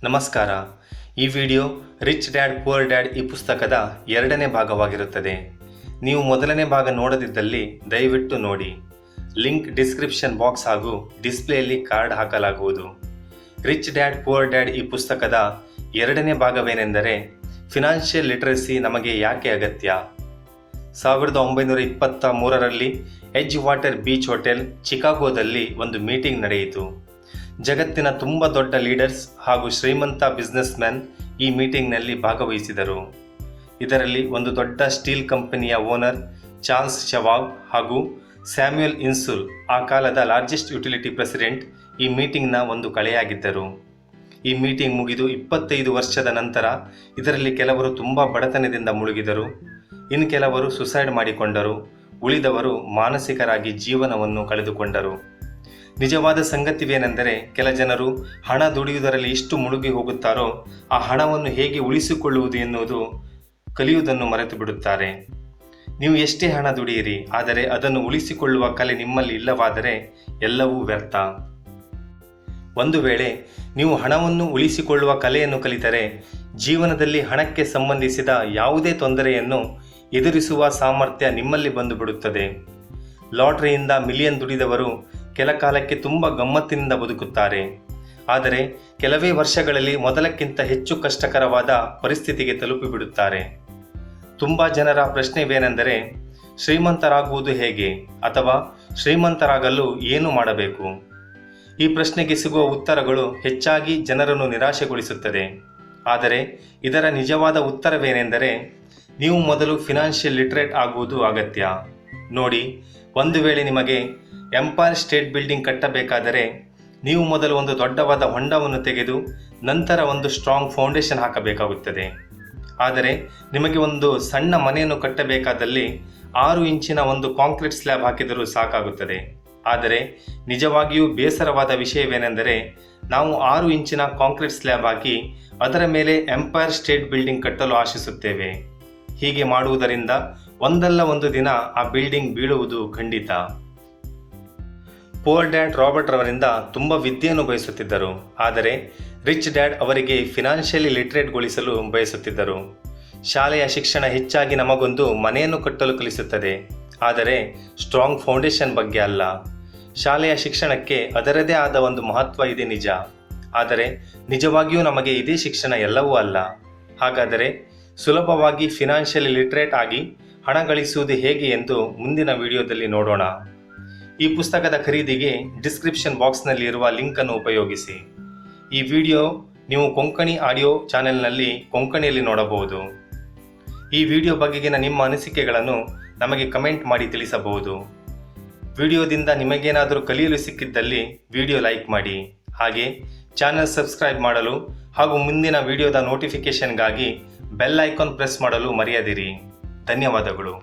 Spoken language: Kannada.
ನಮಸ್ಕಾರ. ಈ video rich dad poor dad ಈ ಪುಸ್ತಕದ 2ನೇ ಭಾಗವಾಗಿರುತ್ತದೆ. ನೀವು ಮೊದಲನೇ ಭಾಗ ನೋಡದಿದ್ದಲ್ಲಿ ದಯವಿಟ್ಟು ನೋಡಿ. ಲಿಂಕ್ ಡಿಸ್ಕ್ರಿಪ್ಷನ್ ಬಾಕ್ಸ್ ಹಾಗೂ ಡಿಸ್ಪ್ಲೇಯಲ್ಲಿ ಕಾರ್ಡ್ ಹಾಕಲಾಗುವುದು. ರಿಚ್ ಡ್ಯಾಡ್ ಪುವರ್ ಡ್ಯಾಡ್ ಈ ಪುಸ್ತಕದ 2ನೇ ಭಾಗವೇನೆಂದರೆ ಫಿನಾನ್ಷಿಯಲ್ ಲಿಟರಸಿ ನಮಗೆ ಯಾಕೆ ಅಗತ್ಯ. 1923ರಲ್ಲಿ ಎಡ್ಜ್ ವಾಟರ್ ಬೀಚ್ ಹೋಟೆಲ್ ಚಿಕಾಗೋದಲ್ಲಿ ಒಂದು ಮೀಟಿಂಗ್ ನಡೆಯಿತು. ಜಗತ್ತಿನ ತುಂಬ ದೊಡ್ಡ ಲೀಡರ್ಸ್ ಹಾಗೂ ಶ್ರೀಮಂತ ಬಿಸ್ನೆಸ್ ಮ್ಯಾನ್ ಈ ಮೀಟಿಂಗ್ನಲ್ಲಿ ಭಾಗವಹಿಸಿದರು. ಇದರಲ್ಲಿ ಒಂದು ದೊಡ್ಡ ಸ್ಟೀಲ್ ಕಂಪನಿಯ ಓನರ್ ಚಾರ್ಲ್ಸ್ ಶವಾಬ್ ಹಾಗೂ ಸ್ಯಾಮ್ಯುಯಲ್ ಇನ್ಸುಲ್, ಆ ಕಾಲದ ಲಾರ್ಜೆಸ್ಟ್ ಯುಟಿಲಿಟಿ ಪ್ರೆಸಿಡೆಂಟ್, ಈ ಮೀಟಿಂಗ್ನ ಒಂದು ಕಳೆಯಾಗಿದ್ದರು. ಈ ಮೀಟಿಂಗ್ ಮುಗಿದು 25 ವರ್ಷದ ನಂತರ ಇದರಲ್ಲಿ ಕೆಲವರು ತುಂಬ ಬಡತನದಿಂದ ಮುಳುಗಿದರು, ಇನ್ನು ಕೆಲವರು ಸುಸೈಡ್ ಮಾಡಿಕೊಂಡರು, ಉಳಿದವರು ಮಾನಸಿಕರಾಗಿ ಜೀವನವನ್ನು ಕಳೆದುಕೊಂಡರು. ನಿಜವಾದ ಸಂಗತಿವೇನೆಂದರೆ ಕೆಲ ಜನರು ಹಣ ದುಡಿಯುವುದರಲ್ಲಿ ಇಷ್ಟು ಮುಳುಗಿ ಹೋಗುತ್ತಾರೋ ಆ ಹಣವನ್ನು ಹೇಗೆ ಉಳಿಸಿಕೊಳ್ಳುವುದು ಎನ್ನುವುದು ಕಲಿಯುವುದನ್ನು ಮರೆತು ಬಿಡುತ್ತಾರೆ. ನೀವು ಎಷ್ಟೇ ಹಣ ದುಡಿಯಿರಿ, ಆದರೆ ಅದನ್ನು ಉಳಿಸಿಕೊಳ್ಳುವ ಕಲೆ ನಿಮ್ಮಲ್ಲಿ ಇಲ್ಲವಾದರೆ ಎಲ್ಲವೂ ವ್ಯರ್ಥ. ಒಂದು ವೇಳೆ ನೀವು ಹಣವನ್ನು ಉಳಿಸಿಕೊಳ್ಳುವ ಕಲೆಯನ್ನು ಕಲಿತರೆ ಜೀವನದಲ್ಲಿ ಹಣಕ್ಕೆ ಸಂಬಂಧಿಸಿದ ಯಾವುದೇ ತೊಂದರೆಯನ್ನು ಎದುರಿಸುವ ಸಾಮರ್ಥ್ಯ ನಿಮ್ಮಲ್ಲಿ ಬಂದು ಬಿಡುತ್ತದೆ. ಲಾಟರಿಯಿಂದ ಮಿಲಿಯನ್ ದುಡಿದವರು ಕೆಲ ಕಾಲಕ್ಕೆ ತುಂಬ ಗಮ್ಮತ್ತಿನಿಂದ ಬದುಕುತ್ತಾರೆ, ಆದರೆ ಕೆಲವೇ ವರ್ಷಗಳಲ್ಲಿ ಮೊದಲಕ್ಕಿಂತ ಹೆಚ್ಚು ಕಷ್ಟಕರವಾದ ಪರಿಸ್ಥಿತಿಗೆ ತಲುಪಿಬಿಡುತ್ತಾರೆ. ತುಂಬ ಜನರ ಪ್ರಶ್ನೆವೇನೆಂದರೆ ಶ್ರೀಮಂತರಾಗುವುದು ಹೇಗೆ, ಅಥವಾ ಶ್ರೀಮಂತರಾಗಲು ಏನು ಮಾಡಬೇಕು. ಈ ಪ್ರಶ್ನೆಗೆ ಸಿಗುವ ಉತ್ತರಗಳು ಹೆಚ್ಚಾಗಿ ಜನರನ್ನು ನಿರಾಶೆಗೊಳಿಸುತ್ತದೆ. ಆದರೆ ಇದರ ನಿಜವಾದ ಉತ್ತರವೇನೆಂದರೆ ನೀವು ಮೊದಲು ಫಿನಾನ್ಷಿಯಲ್ ಲಿಟ್ರೇಟ್ ಆಗುವುದು ಅಗತ್ಯ. ನೋಡಿ, ಒಂದು ವೇಳೆ ನಿಮಗೆ ಎಂಪೈರ್ ಸ್ಟೇಟ್ ಬಿಲ್ಡಿಂಗ್ ಕಟ್ಟಬೇಕಾದರೆ ನೀವು ಮೊದಲು ಒಂದು ದೊಡ್ಡವಾದ ಹೊಂಡವನ್ನು ತೆಗೆದು ನಂತರ ಒಂದು ಸ್ಟ್ರಾಂಗ್ ಫೌಂಡೇಶನ್ ಹಾಕಬೇಕಾಗುತ್ತದೆ. ಆದರೆ ನಿಮಗೆ ಒಂದು ಸಣ್ಣ ಮನೆಯನ್ನು ಕಟ್ಟಬೇಕಾದಲ್ಲಿ 6 ಇಂಚಿನ ಒಂದು ಕಾಂಕ್ರೀಟ್ ಸ್ಲ್ಯಾಬ್ ಹಾಕಿದರೂ ಸಾಕಾಗುತ್ತದೆ. ಆದರೆ ನಿಜವಾಗಿಯೂ ಬೇಸರವಾದ ವಿಷಯವೇನೆಂದರೆ ನಾವು 6 ಇಂಚಿನ ಕಾಂಕ್ರೀಟ್ ಸ್ಲ್ಯಾಬ್ ಹಾಕಿ ಅದರ ಮೇಲೆ ಎಂಪೈರ್ ಸ್ಟೇಟ್ ಬಿಲ್ಡಿಂಗ್ ಕಟ್ಟಲು ಆಶಿಸುತ್ತೇವೆ. ಹೀಗೆ ಮಾಡುವುದರಿಂದ ಒಂದಲ್ಲ ಒಂದು ದಿನ ಆ ಬಿಲ್ಡಿಂಗ್ ಬೀಳುವುದು ಖಂಡಿತ. ಪುವರ್ ಡ್ಯಾಡ್ ರಾಬರ್ಟ್ ರವರಿಂದ ತುಂಬ ವಿದ್ಯೆಯನ್ನು ಬಯಸುತ್ತಿದ್ದರು, ಆದರೆ ರಿಚ್ ಡ್ಯಾಡ್ ಅವರಿಗೆ ಫಿನಾನ್ಷಿಯಲಿ ಲಿಟ್ರೇಟ್ಗೊಳಿಸಲು ಬಯಸುತ್ತಿದ್ದರು. ಶಾಲೆಯ ಶಿಕ್ಷಣ ಹೆಚ್ಚಾಗಿ ನಮಗೊಂದು ಮನೆಯನ್ನು ಕಟ್ಟಲು ಕಲಿಸುತ್ತದೆ, ಆದರೆ ಸ್ಟ್ರಾಂಗ್ ಫೌಂಡೇಶನ್ ಬಗ್ಗೆ ಅಲ್ಲ. ಶಾಲೆಯ ಶಿಕ್ಷಣಕ್ಕೆ ಅದರದೇ ಆದ ಒಂದು ಮಹತ್ವ ಇದೆ ನಿಜ, ಆದರೆ ನಿಜವಾಗಿಯೂ ನಮಗೆ ಇದೇ ಶಿಕ್ಷಣ ಎಲ್ಲವೂ ಅಲ್ಲ. ಹಾಗಾದರೆ ಸುಲಭವಾಗಿ ಫಿನಾನ್ಷಿಯಲಿ ಲಿಟ್ರೇಟ್ ಆಗಿ ಹಣ ಗಳಿಸುವುದು ಹೇಗೆ ಎಂದು ಮುಂದಿನ ವಿಡಿಯೋದಲ್ಲಿ ನೋಡೋಣ. ಈ ಪುಸ್ತಕದ ಖರೀದಿಗೆ ಡಿಸ್ಕ್ರಿಪ್ಷನ್ ಬಾಕ್ಸ್ನಲ್ಲಿ ಇರುವ ಲಿಂಕನ್ನು ಉಪಯೋಗಿಸಿ. ಈ ವಿಡಿಯೋ ನೀವು ಕೊಂಕಣಿ ಆಡಿಯೋ ಚಾನೆಲ್ನಲ್ಲಿ ಕೊಂಕಣಿಯಲ್ಲಿ ನೋಡಬಹುದು. ಈ ವಿಡಿಯೋ ಬಗೆಗಿನ ನಿಮ್ಮ ಅನಿಸಿಕೆಗಳನ್ನು ನಮಗೆ ಕಮೆಂಟ್ ಮಾಡಿ ತಿಳಿಸಬಹುದು. ವಿಡಿಯೋದಿಂದ ನಿಮಗೇನಾದರೂ ಕಲಿಯಲು ಸಿಕ್ಕಿದ್ದಲ್ಲಿ ವಿಡಿಯೋ ಲೈಕ್ ಮಾಡಿ. ಹಾಗೆ ಚಾನೆಲ್ ಸಬ್ಸ್ಕ್ರೈಬ್ ಮಾಡಲು ಹಾಗೂ ಮುಂದಿನ ವಿಡಿಯೋದ ನೋಟಿಫಿಕೇಷನ್ಗಾಗಿ ಬೆಲ್ ಐಕಾನ್ ಪ್ರೆಸ್ ಮಾಡಲು ಮರೆಯದಿರಿ. ಧನ್ಯವಾದಗಳು.